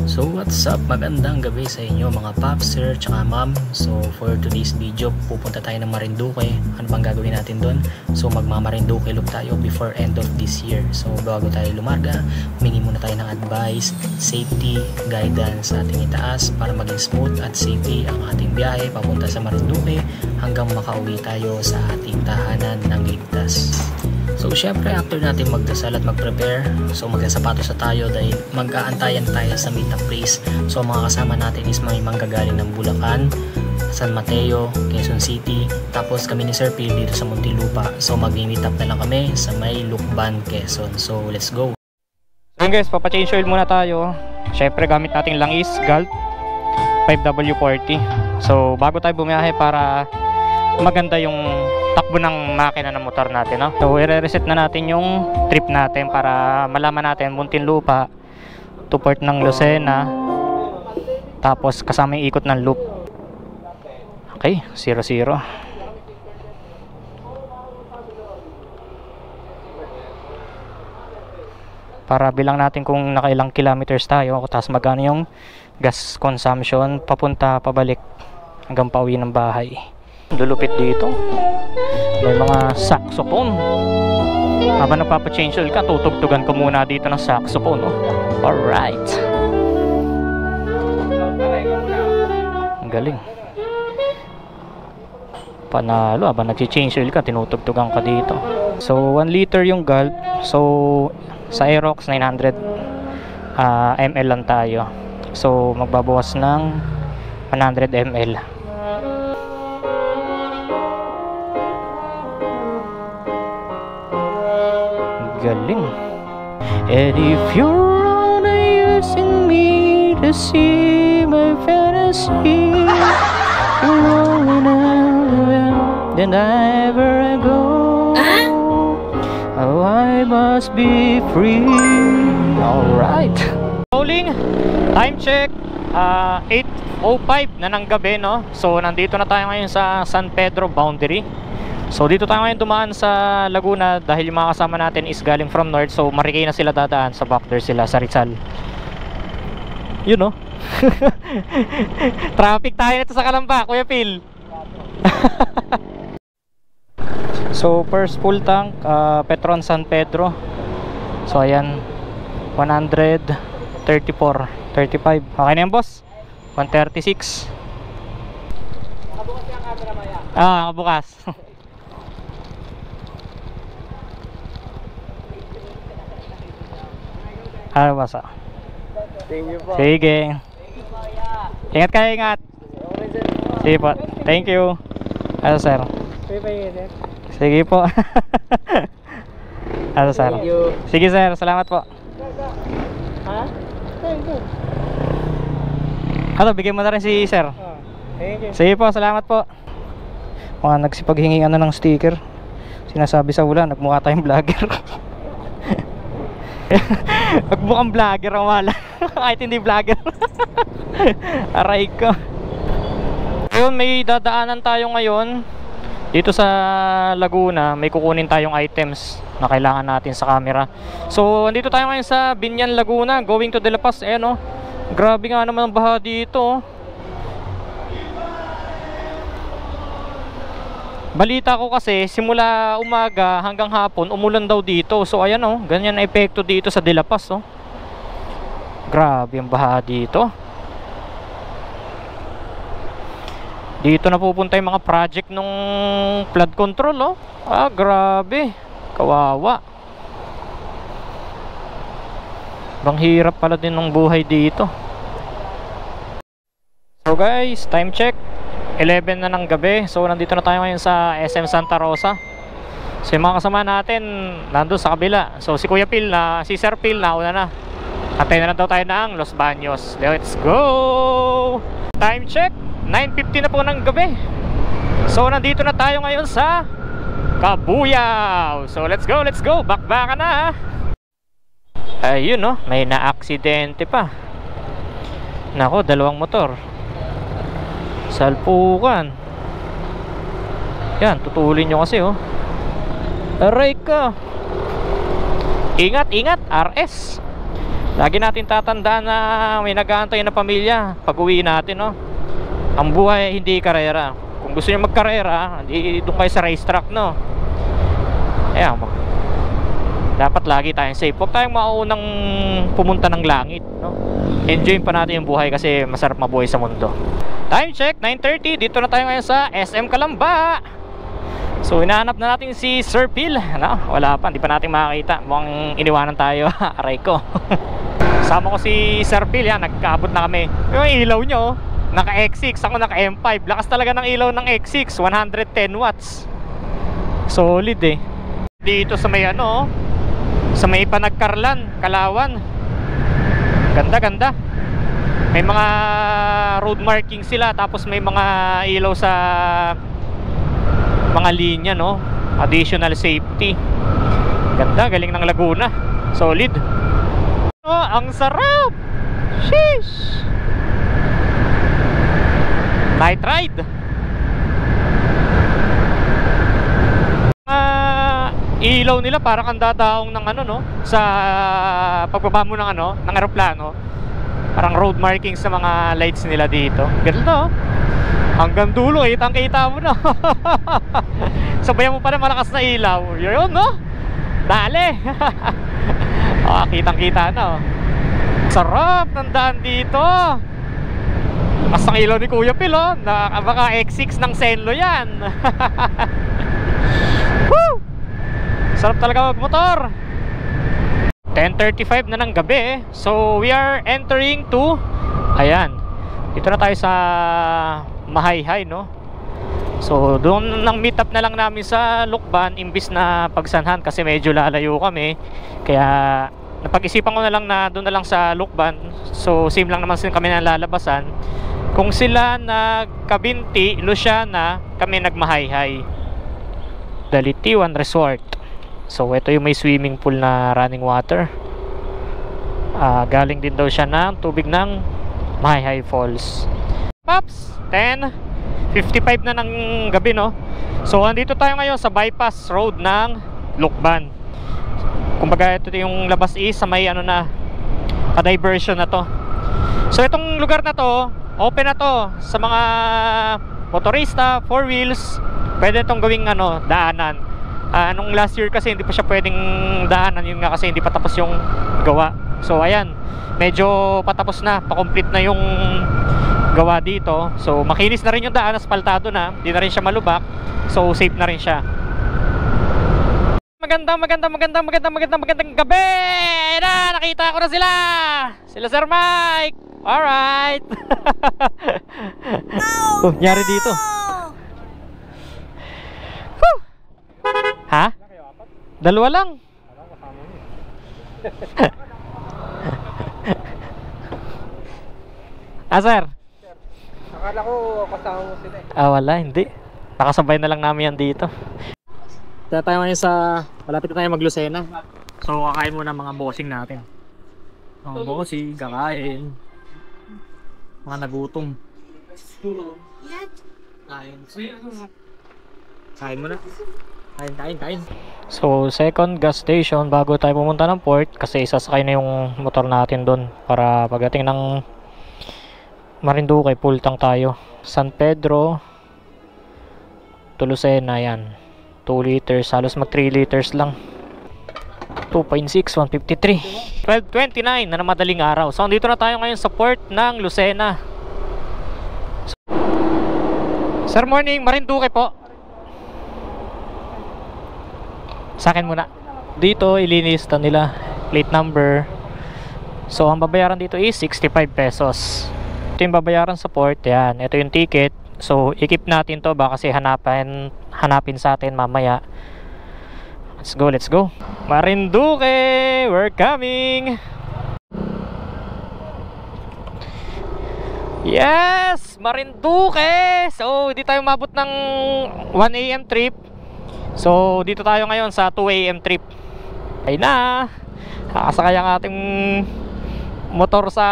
So what's up, magandang gabi sa inyo mga paps sir tsaka ma'am. So for today's video, pupunta tayo ng Marinduque. Ano bang gagawin natin doon? So magmamarinduque loop tayo before end of this year. So bago tayo lumarga, humingi muna tayo ng advice, safety, guidance sa ating itaas para maging smooth at safety ang ating biyahe papunta sa Marinduque hanggang makauwi tayo sa ating tahanan ng ligtas. So syempre after natin magdasal at mag-prepare, so magsasapatos na tayo dahil mag-aantayan tayo sa meetup place. So mga kasama natin is may manggagaling ng Bulacan, San Mateo, Quezon City, tapos kami ni Sir Phil dito sa Muntinlupa. So mag-meet up na lang kami sa may Lucban, Quezon. So let's go! So yun guys, papa-change oil muna tayo. Syempre gamit nating langis, Gulf 5W40. So bago tayo bumiyahe para maganda yung takbo ng makina ng motor natin, no? So i-reset na natin yung trip natin para malaman natin Muntinlupa to port ng Lucena, tapos kasama yung ikot ng loop. Okay, 0-0 para bilang natin kung nakailang kilometers tayo, tapos magkano yung gas consumption papunta pabalik hanggang pauwi ng bahay. Lulupit dito, may mga saxophone. Habang nagpapa-change oil ka, tutugtugan ko muna dito ng saxophone, oh. Alright, ang galing, panalo. Habang nag-change oil ka, tinutugtugan ka dito. So 1 liter yung Gulf. So sa Aerox 900 ml lang tayo. So magbabawas ng 100 ml. Galing. And if you're only using me to see my fantasy, you're rolling out then I ever go. Oh, I must be free. Alright. Rolling. Time check. 8:05 na ng gabi, no? So nandito na tayo ngayon sa San Pedro boundary. So dito tayo ngayon dumaan sa Laguna dahil yung mga kasama natin is galing from north. So Marikina na sila dadaan, sa Bacter sila, sa Rizal. Yun, no? Traffic tayo nito sa Calamba, Kuya Phil. So first full tank, Petron San Pedro. So ayan, 134, 35. Okay na yan, boss? 136. Nakabukas. Ano ba sa? Thank you po. Sige. Ingat kayo, ingat. Sige po. Thank you. Ano, sir? Sige po. Ano, sir? Sige, sir. Salamat po. Ha? Thank you. Ano, bigyan mo na rin si sir. Thank you. Sige po, salamat po. Mga nagsipaghingi ng sticker. Sinasabi sa ulan, nagmukha tayong vlogger. Magmukhang vlogger ang wala. Kahit hindi vlogger. Aray ko. Ngayon may dadaanan tayo ngayon dito sa Laguna. May kukunin tayong items na kailangan natin sa camera. So andito tayo ngayon sa Binyan, Laguna, going to De La Paz. Ayan, oh. Grabe nga naman ang baha dito. Balita ko kasi simula umaga hanggang hapon umulan daw dito. So ayan, oh, ganyan na epekto dito sa De La Paz, oh. Grabe ang baha dito. Dito na pupunta yung mga project nung flood control, oh. Grabe, kawawa. Bang hirap pala din ng buhay dito. So guys, time check, 11 na ng gabi. So nandito na tayo ngayon sa SM Santa Rosa. So yung mga kasama natin nandun sa kabila. So si Kuya Phil si Sir Phil nauna na. Atay na lang daw tayo ng Los Baños. Let's go! Time check, 9:50 na po ng gabi. So nandito na tayo ngayon sa Cabuyao. So let's go, let's go. Bakbaka na. Ayun, no, may na-aksidente pa. Nako, 2 motor. Salpukan. Yan, tutulin nyo kasi, oh. Aray ka. Ingat, ingat, RS. Lagi natin tatandaan na may nag-aantay na pamilya pag uwi natin, no? Ang buhay hindi karera. Kung gusto niyo magkarera, hindi doon kayo sa racetrack, no? Ayan, dapat lagi tayong safe. Huwag tayong maunang pumunta ng langit, no? Enjoyin pa natin yung buhay kasi masarap mabuhay sa mundo. Time check, 9:30. Dito na tayo ngayon sa SM Calamba. So hinahanap na natin si Sir Phil, no? Wala pa, hindi pa natin makakita. Mukhang iniwanan tayo. Aray ko. Sama ko si Sir Phil, yan. Nagkaabot na kami. Yung ilaw nyo, naka X6, ako naka M5. Lakas talaga ng ilaw ng X6, 110 watts. Solid eh. Dito sa may ano, sa may Panagkarlan, Kalawan. Ganda ganda. May mga road marking sila, tapos may mga ilaw sa mga linya, no? Additional safety. Ganda, galing ng Laguna. Solid. Oh, ang sarap. Sheesh. Night ride. Ilaw nila parang ang dadaong ng ano, no? Sa pagbaba mo ng ano, ng eroplano. Parang road markings sa mga lights nila dito. Ganda, oh. Hanggang dulo, kitang-kita mo na. Sabayan mo pa na malakas na ilaw. Yun, no? Dale. Oh, kitang-kita na, oh. Sarap ng daan dito. Mas ang ilaw ni Kuya Phil, oh. Baka X6 ng Senlo yan. Woo! Sarap talaga magmotor. 10:35 na ng gabi. So we are entering to, ayan, dito na tayo sa Mahayhay, no? So doon nang meet up na lang namin sa Lukban imbis na Pagsanhan kasi medyo lalayo kami. Kaya napag-isipan ko na lang na doon na lang sa Lukban. So same lang naman kami na lalabasan. Kung sila nagkabinti, Luciana, kami nagmahayhay. Dalitiwan Resort. So ito yung may swimming pool na running water. Galing din daw siya ng tubig ng Mahayhay Falls. Pops, 10:55 na ng gabi, no? So andito tayo ngayon sa bypass road ng Lukban. Kumbaga ito yung labas sa may ano na, pa-diversion na to. So itong lugar na to, open na to sa mga motorista, four wheels. Pwede itong gawing ano, daanan. Nung last year kasi hindi pa siya pwedeng daanan, yun nga kasi hindi pa tapos yung gawa. So ayan, medyo patapos na, pa-complete na yung gawa dito. So makinis na rin yung daan, aspaltado na, hindi na rin siya malubak. So safe na rin siya. Magandang gabi na, nakita ko na sila Sir Mike. Alright. Oh, nyari dito. Ha? Dalawa lang. Sir? Akala ko kasama mo sila eh. Wala, hindi. Nakasabay na lang namin yan dito. Kaya tayo ngayon sa, malapit na tayo mag-Lucena. So kakain muna mga bossing natin. Mga bossing, kakain. Mga nagutom. Kain muna. Kain. So second gas station bago tayo pumunta ng port, kasi isasakay na yung motor natin doon para pagdating ng Marinduque full tank tayo. San Pedro to Lucena, yan 2 liters, halos mag 3 liters lang. 2.6, 153. 12:29 na madaling araw. So andito na tayo ngayon sa port ng Lucena. Sir, morning, Marinduque po. Sa akin muna. Dito ililista nila plate number. So ang babayaran dito is 65 pesos. Ito yung babayaran sa port. Yan, ito yung ticket. So i-keep natin to, baka kasi hanapin sa atin mamaya. Let's go. Marinduque, we're coming. Yes, Marinduque. So hindi tayo mabot ng 1 AM trip. So dito tayo ngayon sa 2 AM trip. Ay na, kakasakay ang ating motor sa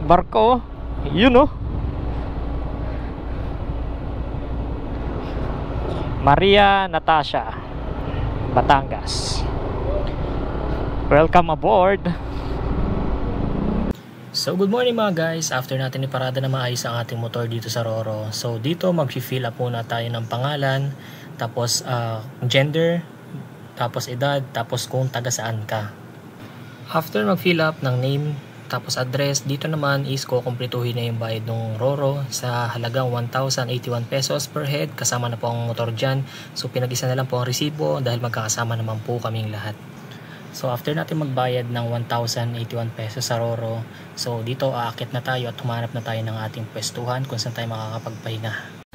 barko. Yun, oh. Maria Natasha, Batangas. Welcome aboard. So good morning mga guys, after natin iparada na maayos ang ating motor dito sa Roro. So dito mag-fill up muna tayo ng pangalan, tapos gender, tapos edad, tapos kung taga saan ka. After mag-fill up ng name, tapos address, dito naman is kukumpletuhin na yung bayad ng Roro sa halagang 1,081 pesos per head, kasama na po ang motor dyan. So pinag-isa na lang po ang resibo dahil magkakasama naman po kaming lahat. So after natin magbayad ng 1,081 pesos sa Roro, so dito aakit na tayo at humanap na tayo ng ating pwestuhan kung saan tayo makakapagpahinga.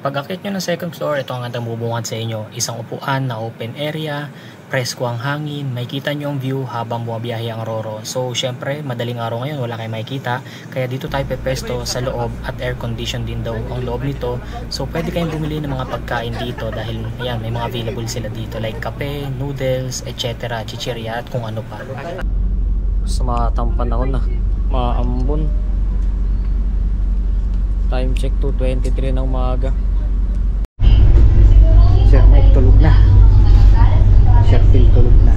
Pag akit nyo ng second floor, ito ang gandang bubungad sa inyo. Isang upuan na open area, presko ang hangin, makikita nyo ang view habang bumabiyahe ang Roro. So syempre, madaling araw ngayon, wala kayong makikita, kaya dito tayo pepesto sa loob at air condition din daw ang loob nito. So pwede kayong bumili ng mga pagkain dito dahil ayan, may mga available sila dito like kape, noodles, etc, chichirya at kung ano pa. Sumatang panahon na, maambon. Time check 2:23 ng umaga. Sir Mike tulog na. Sir Phil tulog na.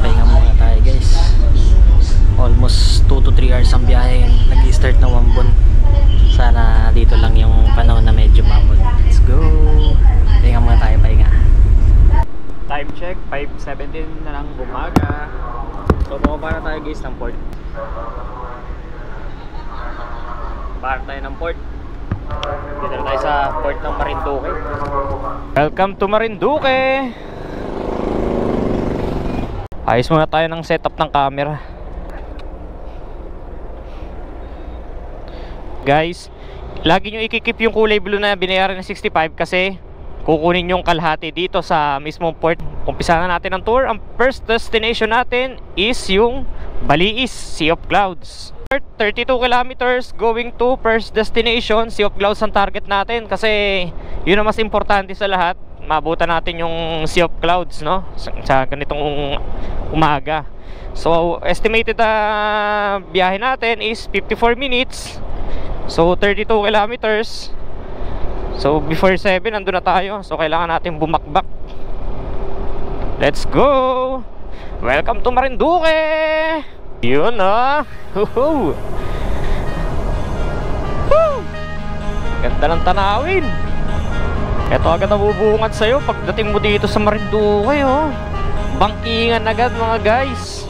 Pahinga muna tayo guys. Almost 2 to 3 hours ang biyahe. Nag-start na Wambon. Sana dito lang yung panahon na medyo mabot. Let's go. Pahinga muna tayo, pahinga. Time check 5:17 na ng umaga. So bumaba na tayo guys ng port. Park tayo ng port. Dito na tayo sa port ng Marinduque. Welcome to Marinduque. Ayos muna tayo ng setup ng camera. Guys, lagi nyo ikikip yung kulay blue na binayaran ng 65 kasi kukunin yung kalahati dito sa mismong port. Umpisa na natin ang tour. Ang first destination natin is yung Baliis, Sea of Clouds. 32 kilometers going to first destination. Sea of Clouds ang target natin kasi yun ang mas importante sa lahat. Mabutan natin yung Sea of Clouds, no? Sa ganitong umaga. So estimated na biyahe natin is 54 minutes. So 32 kilometers. So before 7 nandun na tayo. So kailangan natin bumakbak. Let's go. Welcome to Marinduque. Yun ah. Woohoo. Woo! Ganda ng tanawin. Ito agad ang bubungad sa'yo pagdating mo dito sa Marinduque, oh. Bangkingan agad mga guys.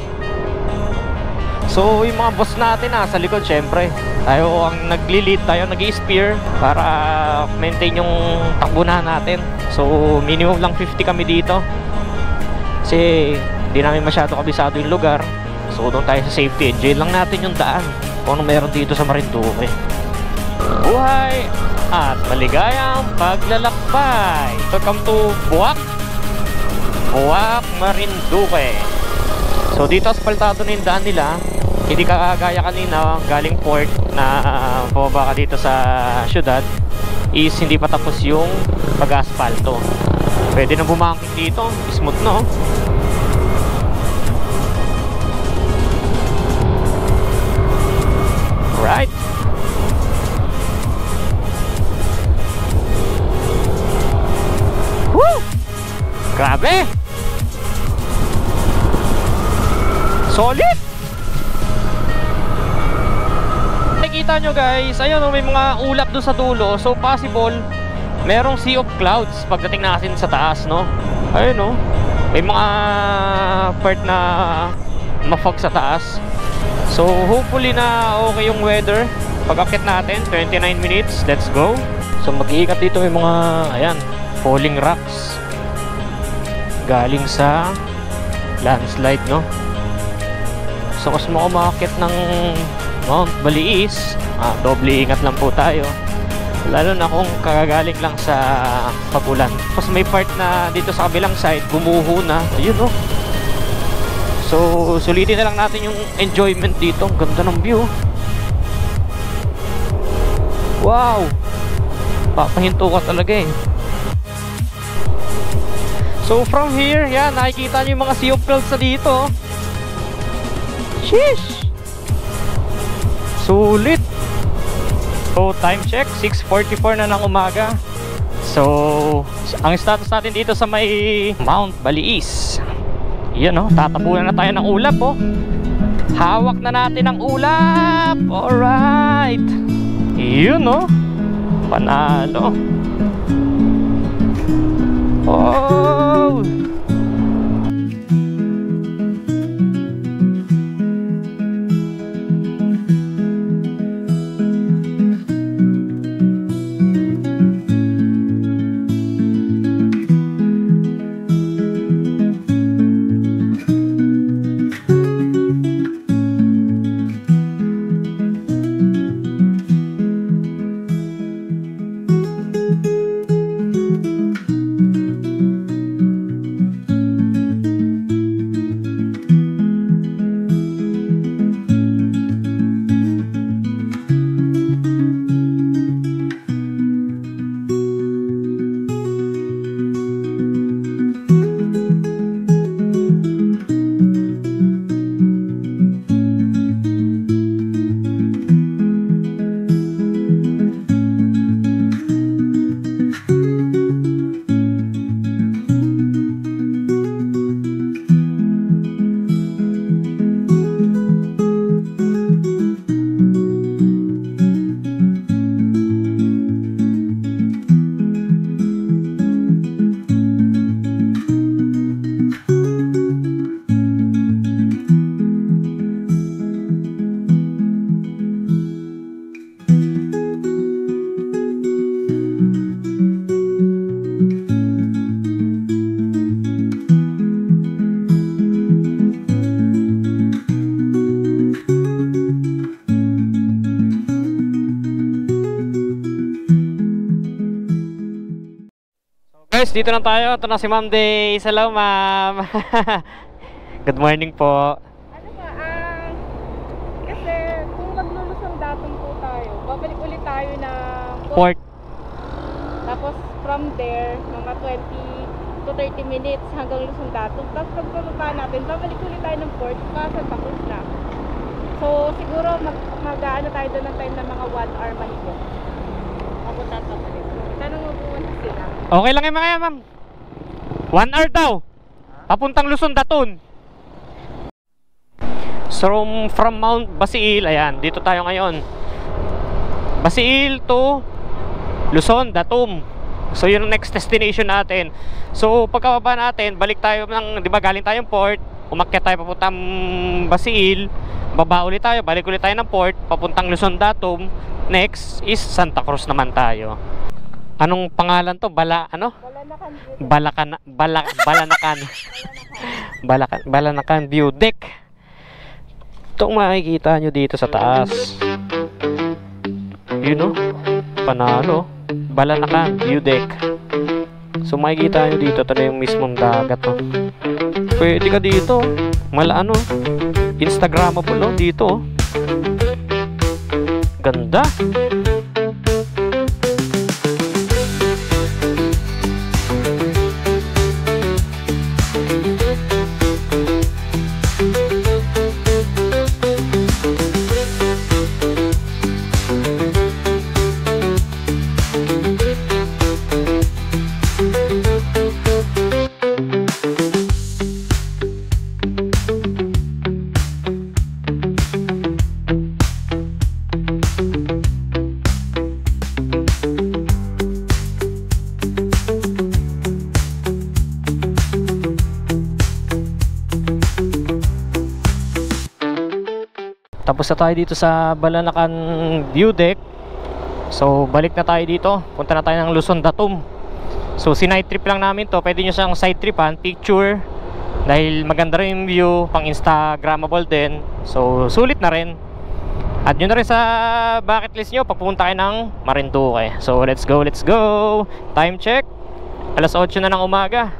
So yung mga boss natin sa likod, syempre tayo ang nagli-lead, tayo nag-i-steer para maintain yung takbuhan natin. So minimum lang 50 kami dito kasi di namin masyado kabisado yung lugar. So doon tayo sa safety, enjoy lang natin yung daan kung ano meron dito sa Marinduque. Buhay at maligayang paglalakbay. Welcome to Buwak Marinduque. So dito aspaltado na yung daan nila. Hindi ka kagaya kanina galing port na pababa ka dito sa syudad, is hindi pa tapos yung pag-aspalto. Pwede na bumangking dito, smooth, no? Right. Woo! Grabe! Solid! Nakikita nyo guys, ayun, may mga ulap doon sa dulo. So possible merong Sea of Clouds pagdating natin sa taas, no? Ayun, no? May mga part na ma-fog sa taas. So hopefully na okay yung weather pag-akit natin. 29 minutes, let's go. So mag-iikat dito may mga, ayan, falling rocks galing sa landslide, no? So kasi mo umakit ng Mount Baliis, doble ingat lang po tayo, lalo na kung kagagaling lang sa pagulan. Tapos may part na dito sa kabilang side gumuho na, ayun, no? So sulitin na lang natin yung enjoyment dito. Ang ganda ng view. Wow, papahinto ka talaga eh. So from here, yan, nakikita nyo yung mga Sea of Clouds na dito. Sheesh, sulit. So time check 6:44 na ng umaga. So ang status natin dito sa may Mount Baliis Yan oh, tatapunan na tayo ng ulap oh. Hawak na natin ang ulap. Alright. Yun oh. Panalo. Oh. Guys, dito na tayo. Ito na si Ma'am Day. Hello, Ma'am. Good morning po. Ano ba, kasi kung maglulusong datum po tayo, babalik ulit tayo ng Port. Tapos from there, mga 20 to 30 minutes hanggang Lusong datum. Tapos pag pababa natin, babalik ulit tayo ng port para Santa Cruz na. So siguro mag-ano tayo doon ng time na mga 1 hour mahigit. Papunta sa palit. Tanong mo po sila. Okay lang yung mga yan, Ma'am. 1 hour daw. Papuntang Luzon, Daton. So from Mount Basiil, ayan, dito tayo ngayon. Basiil to Luzon, Datum. So yun ang next destination natin. So pagkababa natin, balik tayo ng, di ba galing tayong port, umakyat tayo papuntang Basiil, baba ulit tayo, balik ulit tayo ng port, papuntang Luzon, Datum. Next is Santa Cruz naman tayo. Anong pangalan to? Balanakan Balanakan View Deck. Itong makikita nyo dito sa taas. Yun o, panalo. Balanakan View Deck. So makikita nyo dito, ito na yung mismong dagat o. Pwede ka dito. Ano, Instagramable o, dito o. Ganda. Tapos na tayo dito sa Balanakan View Deck. So balik na tayo dito. Punta na tayo ng Luzon, Datum. So sinight trip lang namin to. Pwede nyo siyang side tripan, picture. Dahil maganda rin yung view, pang Instagramable din. So sulit na rin. Add nyo na rin sa bucket list nyo papunta kayo ng Marinduque. So let's go, let's go. Time check, alas 8 na ng umaga.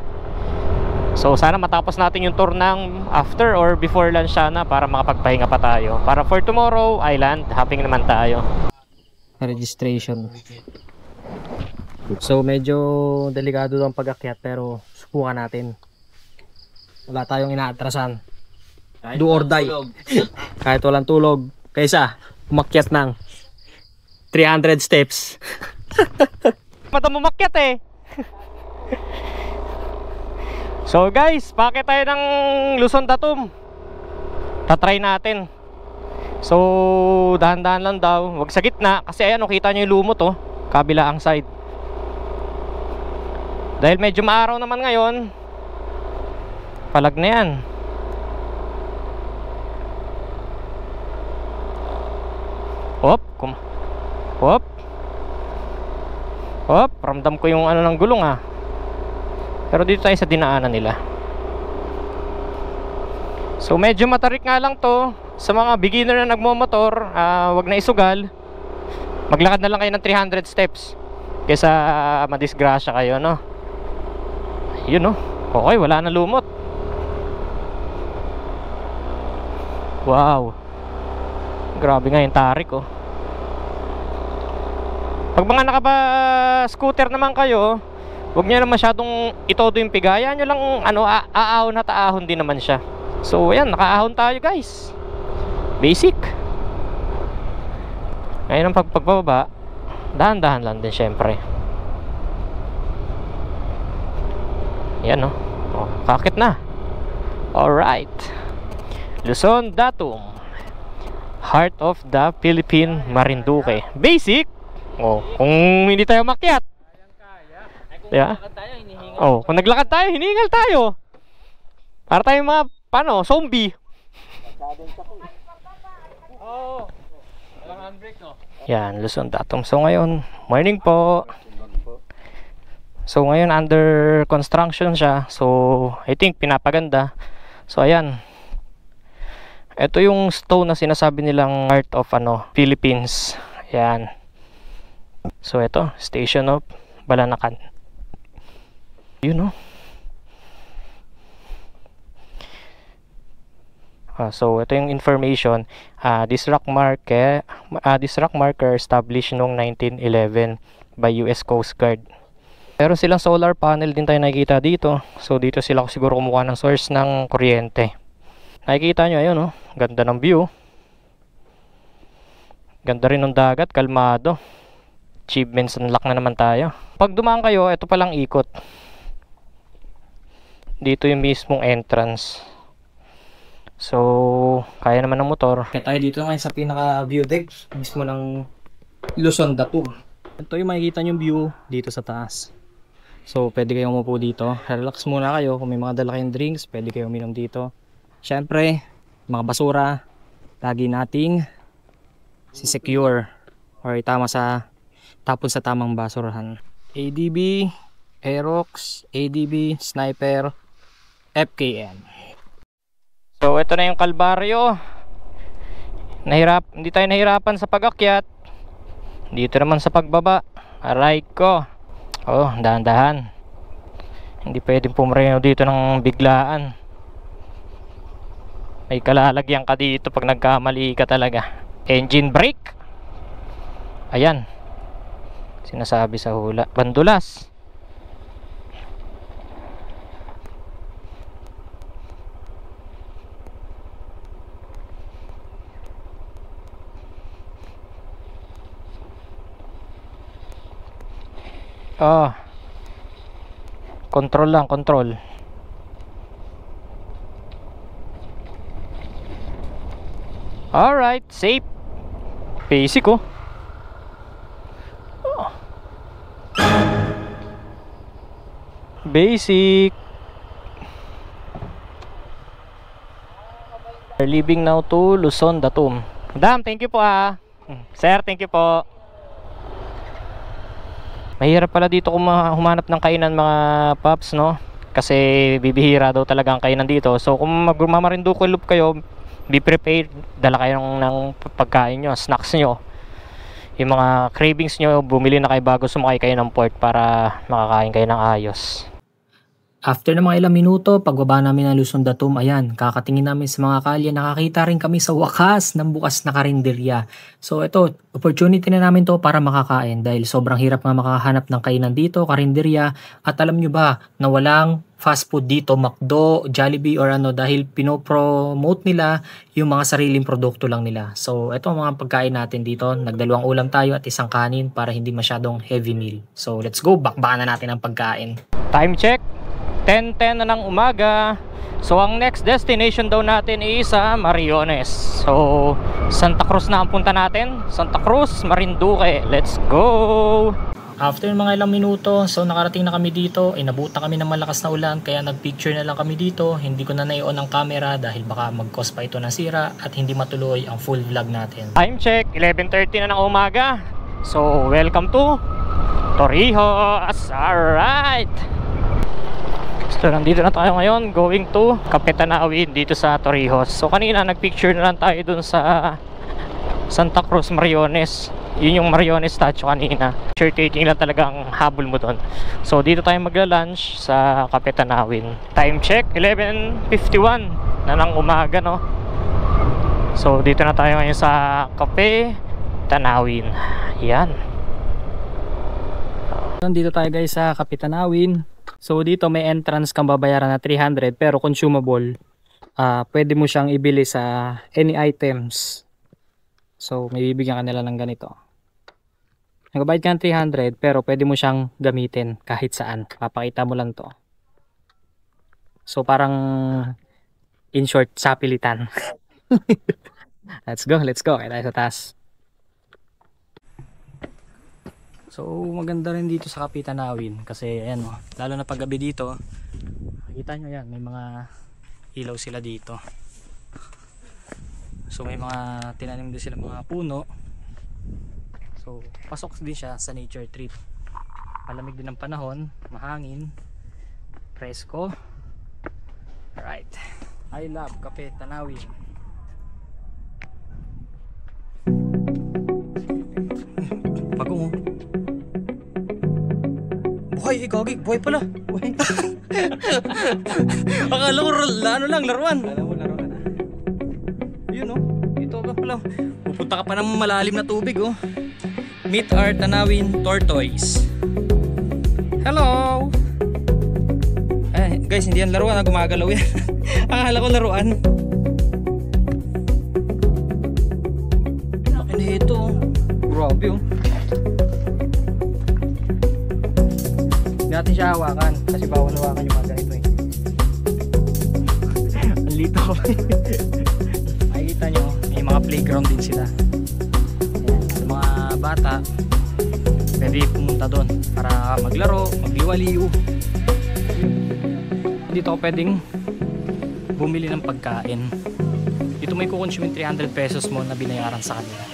So sana matapos natin yung tour ng after or before lunch sana para makapagpahinga pa tayo. Para for tomorrow, island hopping naman tayo. Registration. So medyo delikado ang pag-akyat pero subukan natin. Wala tayong inaatrasan. Do or die. Kahit walang tulog. Kaysa umakyat ng 300 steps. Mata mo umakyat eh. So guys, pakit tayo ng Luzon Datum. Tatry natin. So dahan-dahan lang daw, wag sa gitna kasi ayan, kita nyo yung lumot oh, kabilaang side. Dahil medyo maaraw naman ngayon, palag na yan. Hop, hop. Hop, ramdam ko yung ano ng gulong ah. Pero dito tayo sa dinaanan nila. So medyo matarik nga lang to. Sa mga beginner na nagmomotor, wag na isugal. Maglakad na lang kayo ng 300 steps kaysa madisgrasya kayo, no? Yun, no? Okay, wala na lumot. Wow, grabe nga yung tarik, oh. Pag mga nakaba-scooter naman kayo, huwag nyo na masyadong itodo yung pigaya nyo lang, ano, aahon at aahon din naman siya. So ayan, nakaahon tayo guys. Basic. Ngayon ang pagbaba, dahan-dahan lang din syempre. Yan, no? Oh, kakit na. Alright, Luzon Datum, Heart of the Philippine Marinduque. Basic. Oh, kung hindi tayo makyat, yeah. Oh, kung naglakad tayo, hiningal tayo. Para tayo mga paano, zombie. Oo. Walang handbrake, no? Yan, Luzon Datum. So ngayon, morning po. So ngayon under construction siya. So I think pinapaganda. So ayan. Ito yung stone na sinasabi nilang Heart of Philippines. Ayan. So ito, Station of Balanacan. Yun, no? So ito yung information. This rock marker established noong 1911 by US Coast Guard. Pero silang solar panel din tayo nakikita dito. So dito sila siguro kumuha ng source ng kuryente. Nakikita nyo, ayun, no? Ganda ng view. Ganda rin ng dagat, kalmado. Achievements unlock na naman tayo. Pag dumaan kayo, ito palang ikot. Dito yung mismong entrance. So kaya naman ng motor. Kaya tayo dito ngayon sa pinaka view deck mismo ng Luzon Datum. Ito yung makikita nyo view dito sa taas. So pwede kayong umupo dito, relax muna kayo. Kung may mga dala kayong drinks, pwede kayong uminom dito. Syempre, mga basura lagi nating si-secure or tapon sa tamang basurahan. ADB, Aerox, ADB, Sniper, FKN. So ito na yung kalbaryo. Hindi tayo nahirapan sa pag-akyat. Dito naman sa pagbaba, aray ko. Oh, dahan-dahan. Hindi pwedeng pumreno dito ng biglaan. May kalalagyan ka dito pag nagkamali ka talaga. Engine brake. Ayan. Sinasabi sa hula. Bandulas. Control lang, control. Alright, safe. Basic, oh. Basic. We're leaving now to Luzon Datum. Madam, thank you po Sir, thank you po. Mahirap pala dito kung humanap ng kainan mga paps, no? Kasi bibihira daw talaga ang kainan dito. So kung magmamarinduque loop kayo, be prepared. Dala kayo ng pagkain nyo, snacks nyo. Yung mga cravings nyo, bumili na kayo bago sumakay kayo ng port para makakain kayo ng ayos. After ng mga ilang minuto, pagbaba namin ng Luzon Datum, ayan, kakatingin namin sa mga kalye, nakakita rin kami sa wakas ng bukas na karinderya. So ito, opportunity na namin to para makakain dahil sobrang hirap nga makahanap ng kainan dito, karinderya. At alam nyo ba na walang fast food dito, McDo, Jollibee or dahil pinopromote nila yung mga sariling produkto lang nila. So ito ang mga pagkain natin dito, nagdalawang ulam tayo at isang kanin para hindi masyadong heavy meal. So let's go, bakbakan na natin ang pagkain. Time check. 10:10 na ng umaga. So ang next destination daw natin is sa Mariones. So Santa Cruz na ang punta natin. Santa Cruz, Marinduque. Let's go! After mga ilang minuto, so nakarating na kami dito. Inabutan kami ng malakas na ulan, kaya nagpicture na lang kami dito. Hindi ko na nai-on ang camera dahil baka mag-cause pa ito ng sira at hindi matuloy ang full vlog natin. Time check, 11:30 na ng umaga. So welcome to Torrijos. Alright! So nandito na tayo ngayon, going to Kapitanawin dito sa Torrijos. So kanina nagpicture na lang tayo dun sa Santa Cruz, Mariones. Yun yung Mariones statue kanina. Picture taking lang talagang habol mo dun. So dito tayo magla-lunch sa Kapitanawin. Time check, 11:51 na ng umaga, no? So dito na tayo ngayon sa Kapitanawin. Yan. Dito tayo guys sa Kapitanawin. So dito may entrance kang babayaran na 300 pero consumable. Pwede mo siyang ibili sa any items. So may bibigyan ka nila ng ganito. Nagbabayad ka ng 300 pero pwede mo siyang gamitin kahit saan. Papakita mo lang to. So parang in short, sapilitan. Let's go. Kaya tayo sa taas. So maganda rin dito sa Kapitanawin kasi ayan, lalo na pag gabi dito. Nakita nyo yan, may mga ilaw sila dito. So may mga tinanim din sila mga puno. So pasok din siya sa nature trip. Malamig din ang panahon, mahangin, presko. Alright, I love Kapitanawin. Bagong buhay, gagig, buhay pala. Buhay. Akala ko ano lang, laruan. Alam mo, laruan na. Yun oh, dito ka pala. Pupunta ka pa ng malalim na tubig oh. Meet our Tanawin tortoise. Hello! Guys, hindi yan laruan, gumagalaw yan. Akala ko laruan. Laki na ito oh. Grabe oh. Hindi natin siya hawakan kasi bawal hawakan yung mga ganito eh. Ang lito ko. Makikita nyo, may mga playground din sila. Yung mga bata pwede pumunta doon para maglaro, magliwaliw. Dito ako pwedeng bumili ng pagkain. Dito may kukonsumin 300 pesos mo na binayaran sa kanila.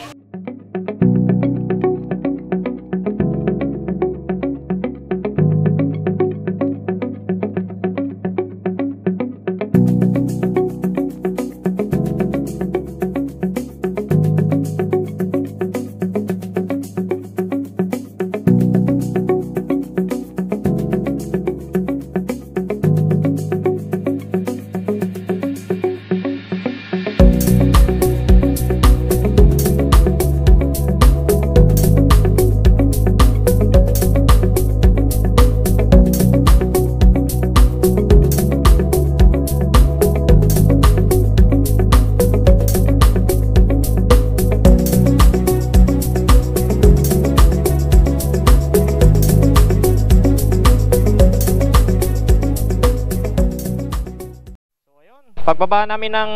Pagbaba namin ng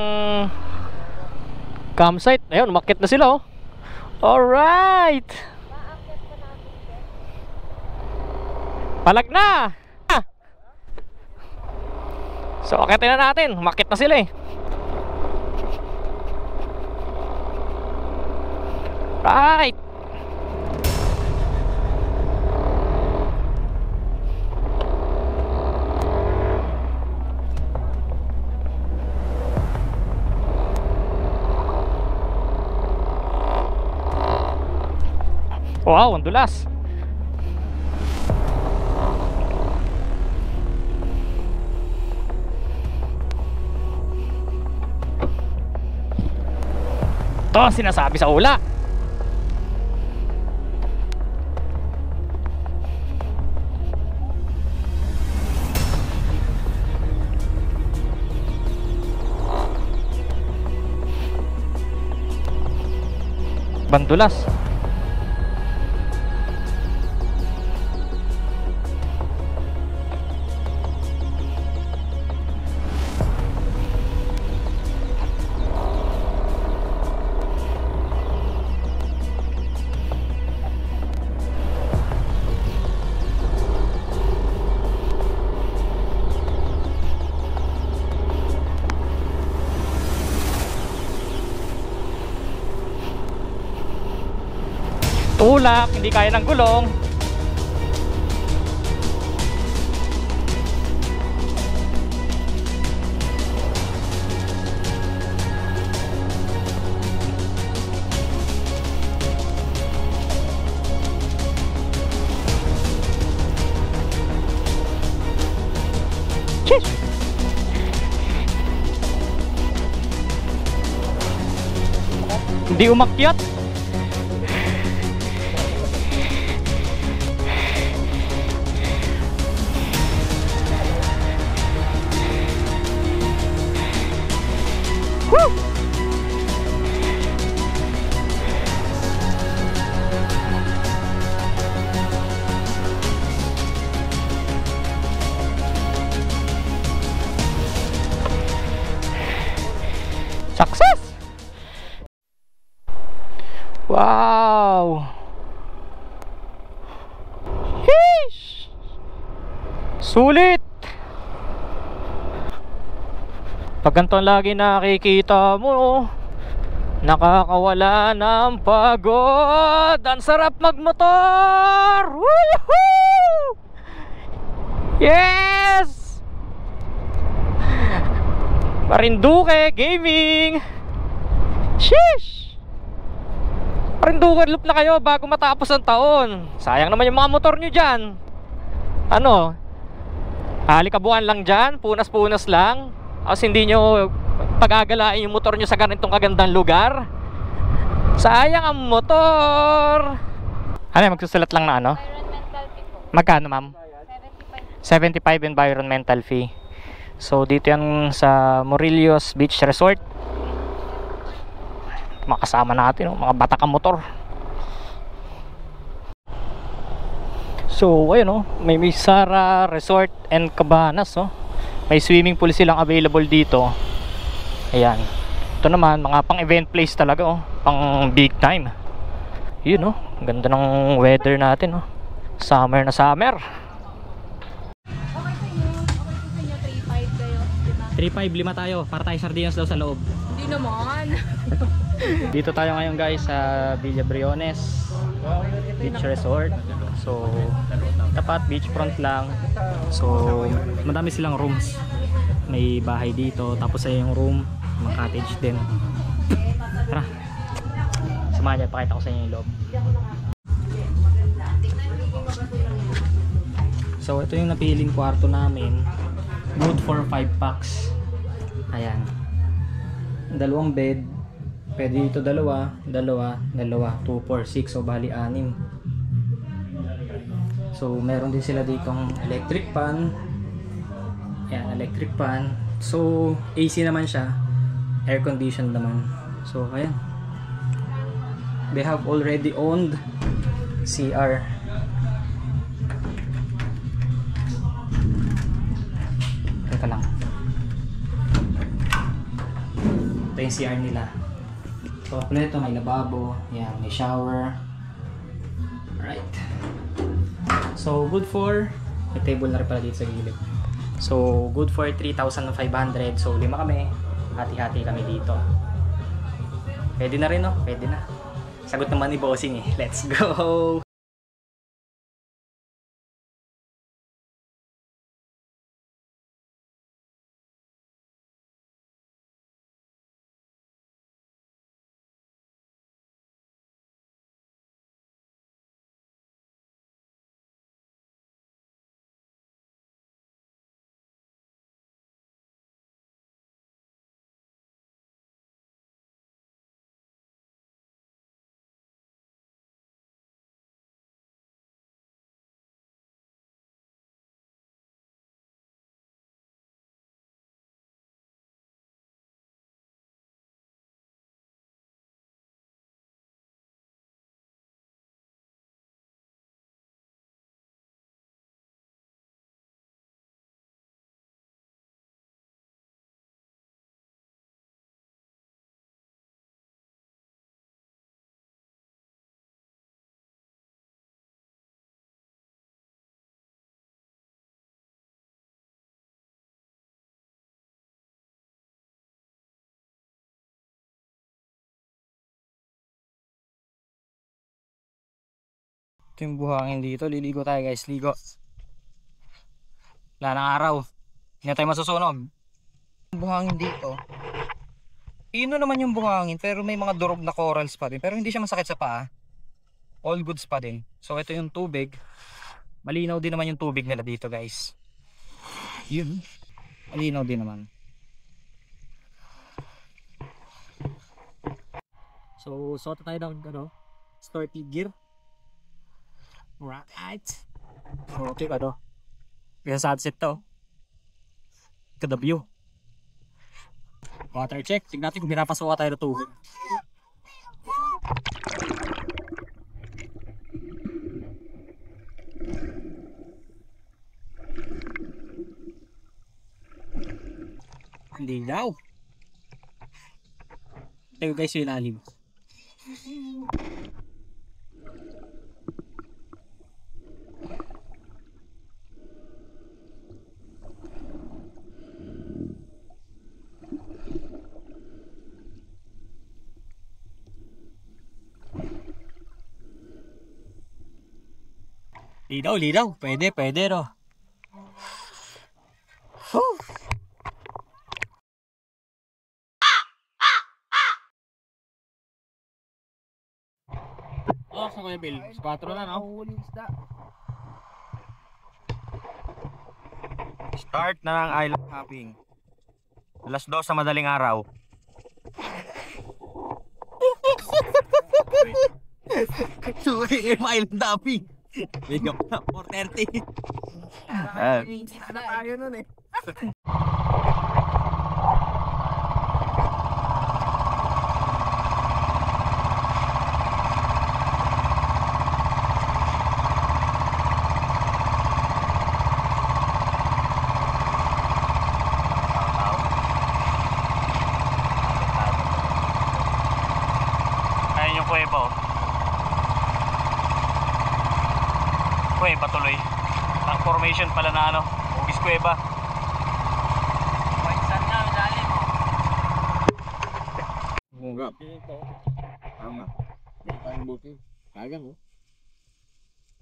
campsite, ayun, umakyat na sila oh. Alright! Palag na! So akyatin na natin, umakyat na sila eh. Right! Wow, ang dulas. Ito ang sinasabi sa ula. Bandulas. tulak, hindi kaya ng gulong. Hindi umakyat. Woo! Success! Wow! Sheesh! Sulit! Pag ganito lagi nakikita mo, nakakawala ng pagod. Ang sarap magmotor! Woohoo! Yes! Marinduque Gaming! Sheesh! Marinduque loop na kayo bago matapos ang taon. Sayang naman yung mga motor nyo dyan. Ano? Halikabuan lang dyan, punas-punas lang. Kasi hindi nyo pag-agalain yung motor nyo sa ganitong kagandang lugar. Sayang ang motor. Ano, magsusulat lang na ano? Environmental fee po. Magkano, ma'am? 75. 75 environmental fee. So dito yan sa Morillos Beach Resort. Makasama natin, oh, mga batakang motor. So ayun, oh, may Sara Resort and Cabanas, oh. May swimming pool silang available dito. Ayan. Ito naman mga pang event place talaga, oh, pang big time. Yun, oh, ganda ng weather natin, oh. Summer na summer. Okay sa inyo. Okay sa inyo. 3.5 kayo. Diba? 3-5, 5 tayo. Para tayo sardinas daw sa loob. Hindi naman. Dito tayo ngayon guys sa Villa Briones Beach Resort. So tapat beachfront lang. So madami silang rooms. May bahay dito, tapos ay yung room, mga cottage din. Tara, samahan niyo, pakita ko sa inyo yung loob. So ito yung napiling kwarto namin. Good for 5 packs. Ayan, dalawang bed. Pwede dito dalawa, 2, 4, 6, so bali 6. So meron din sila ditong electric fan. Ayan, electric fan. So AC naman siya, air conditioned naman. So ayan, they have already owned CR. Teka lang, ito yung CR nila. So kompleto, may lababo, yan, may shower. Alright. So good for, may table na rin pala dito sa gilid. So good for 3,500. So 5 kami, hati-hati kami dito. Pwede na rin, no? Pwede na. Sagot naman ni bossing eh. Let's go! Ito yung buhangin dito. Liligo tayo guys. Ligo. Wala ng araw. Hindi na tayo masusunog. Buhangin dito. Ino naman yung buhangin pero may mga durog na corals pa din. Pero hindi siya masakit sa paa. All goods pa din. So ito yung tubig. Malinaw din naman yung tubig nila dito guys. Yun. Malinaw din naman. So suot tayo ng snorkel gear. Right. Okay Kaya sunset to. Kada view. Water check. Tignan natin kung pinapasuka tayo na tubig. Hindi daw. Ito guys yung ilalim. Lidaw. Pwede no. Oh, sa Kuya Bill. 4 na, no? Start na ng island hopping. Alas 2 sa madaling araw. Sorry, island hopping. Wake up na, 4:30. Ano tayo nun eh? Ayan yung kuweba oh. Kuweba tuloy. Ang formation pala na Ugis kuweba. White sand nga, lalim mo. Munggap. Tama. Ang buti. Kaya mo.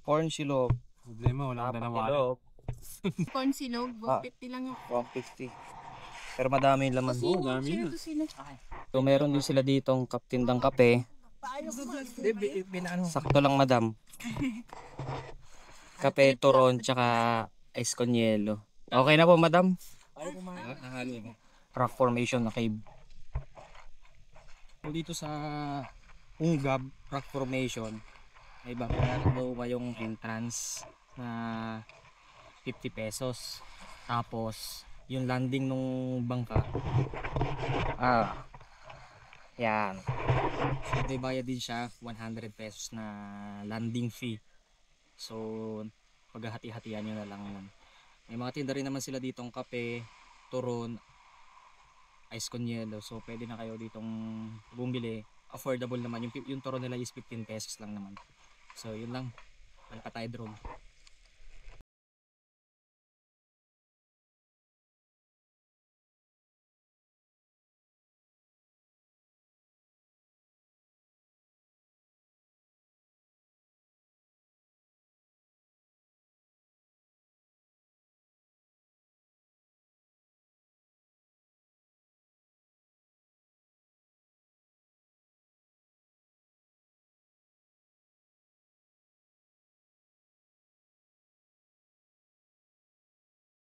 Corn silog. Problema, wala na naman. Corn silog, 150 lang yung 150. Pero madami yung laman. Oo, dami na. So meron din sila ditong kaptindang kape. Sakto lang madam. Kape, turon, tsaka ice con yelo. Okay na po madam? Rock formation na cave. So, dito sa Ungab Rock Formation may ba yung entrance na 50 pesos. Tapos yung landing nung bangka yan. So may bayad din siya 100 pesos na landing fee. So paghahati-hatian nyo na lang yun. May mga tinda rin naman sila ditong kape, turon, ice con yelo. So pwede na kayo ditong bumili. Affordable naman. Yung turon nila is 15 pesos lang naman. So yun lang. Malpa tayo drone.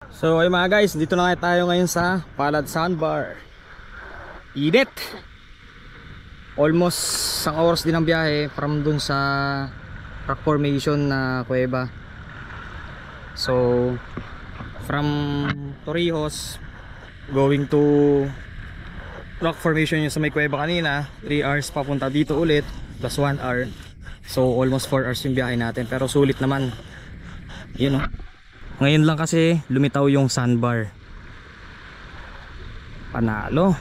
So ay mga guys, dito na tayo ngayon sa Palad Sandbar. Init. Almost isang oras din ang biyahe from dun sa rock formation na kuweba. So from Torrijos going to rock formation yung sa may kuweba kanina, 3 hours papunta dito ulit plus 1 hour. So almost 4 hours yung biyahe natin, pero sulit naman. Yun oh. Ngayon lang kasi lumitaw yung sandbar. Panalo.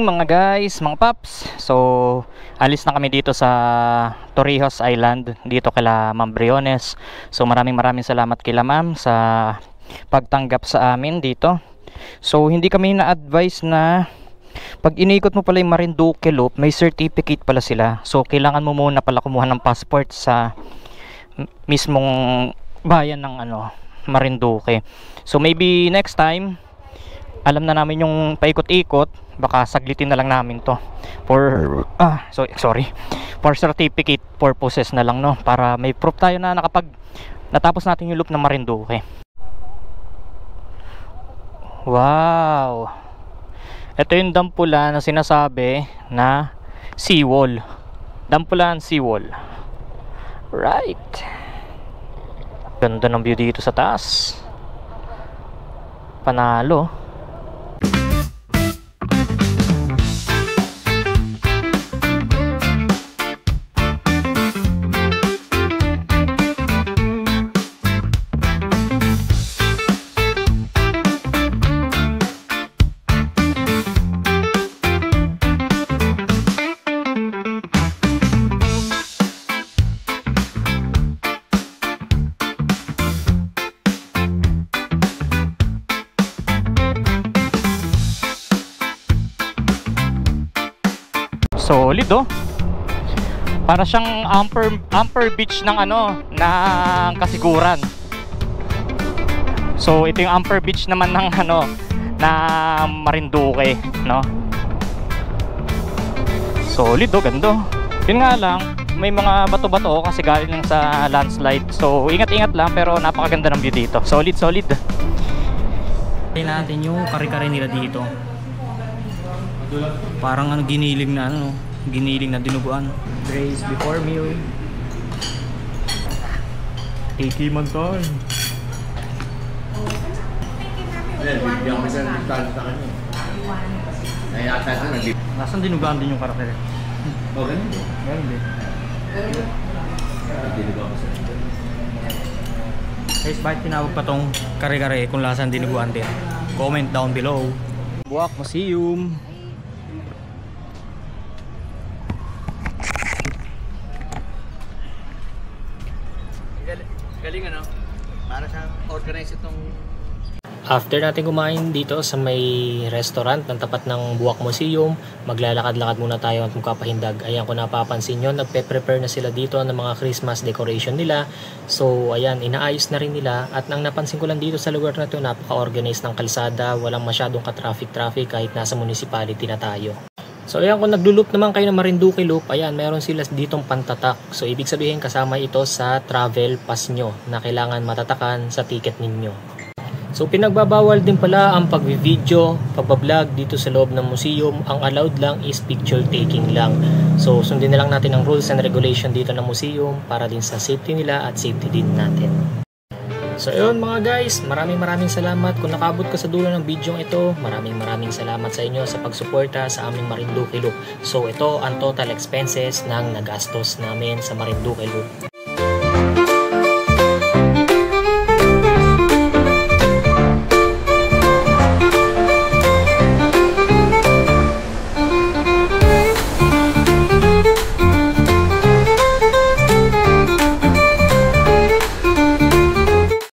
mga guys, mga paps. So, alis na kami dito sa Torrijos Island, dito kila Ma'am Briones. So, maraming salamat kila Ma'am sa pagtanggap sa amin dito. So, hindi kami na-advise na pag inikot mo pala yung Marinduque Loop, may certificate pala sila. So, kailangan mo muna pala kumuha ng passport sa mismong bayan ng Marinduque. So, maybe next time, alam na namin yung paikot-ikot, baka saglitin na lang namin to for for certificate purposes na lang, no, para may proof tayo na natapos natin yung loop ng Marinduque. Wow, ito yung Dampulan na sinasabi na seawall. Dampulan seawall, right? Ganda ng view dito sa taas, panalo. Solid, oh. Para siyang Amper Beach ng ng Kasiguran. So ito yung Amper Beach naman ng na Marinduque, no? Solid, oh, ganda. Yun nga lang, may mga bato-bato kasi galing lang sa landslide. So ingat-ingat lang, pero napakaganda ng view dito. Solid. Tingnan natin yung kare-kare nila dito. Parang giniling na giniling na dinuguan. Braised before meal. Tikiman tayo. Bigyan ko sa detalye sa kanya. Nayata na Nasaan dinuguan din yung karakter? Oh, ganun. Ganun din. Dinuguan ko sa kanya. Guys, bakit tinawag pa tong kare-kare kung lasang dinuguan din? Comment down below. Buwak Museum. Galing para sa organize itong... After natin kumain dito sa may restaurant ng tapat ng Buwak Museum, maglalakad-lakad muna tayo at magpapahindag. Ayan, kung napapansin nyo, nagpe-prepare na sila dito ng mga Christmas decoration nila. So ayan, inaayos na rin nila. At nang napansin ko lang dito sa lugar na ito, napaka-organized ng kalsada, walang masyadong ka-traffic kahit nasa municipality na tayo. So ayan, kung nagluloop naman kayo ng Marinduque Loop, ayan, meron sila ditong pantatak. So ibig sabihin kasama ito sa travel pass nyo na kailangan matatakan sa ticket ninyo. So pinagbabawal din pala ang pag-video, pag-vlog dito sa loob ng museum. Ang allowed lang is picture taking lang. So sundin na lang natin ang rules and regulation dito ng museum para din sa safety nila at safety din natin. So yun mga guys, maraming salamat kung nakabot ka sa dulo ng video ito. Maraming salamat sa inyo sa pagsuporta sa aming Marinduque Loop. So ito ang total expenses ng nagastos namin sa Marinduque Loop.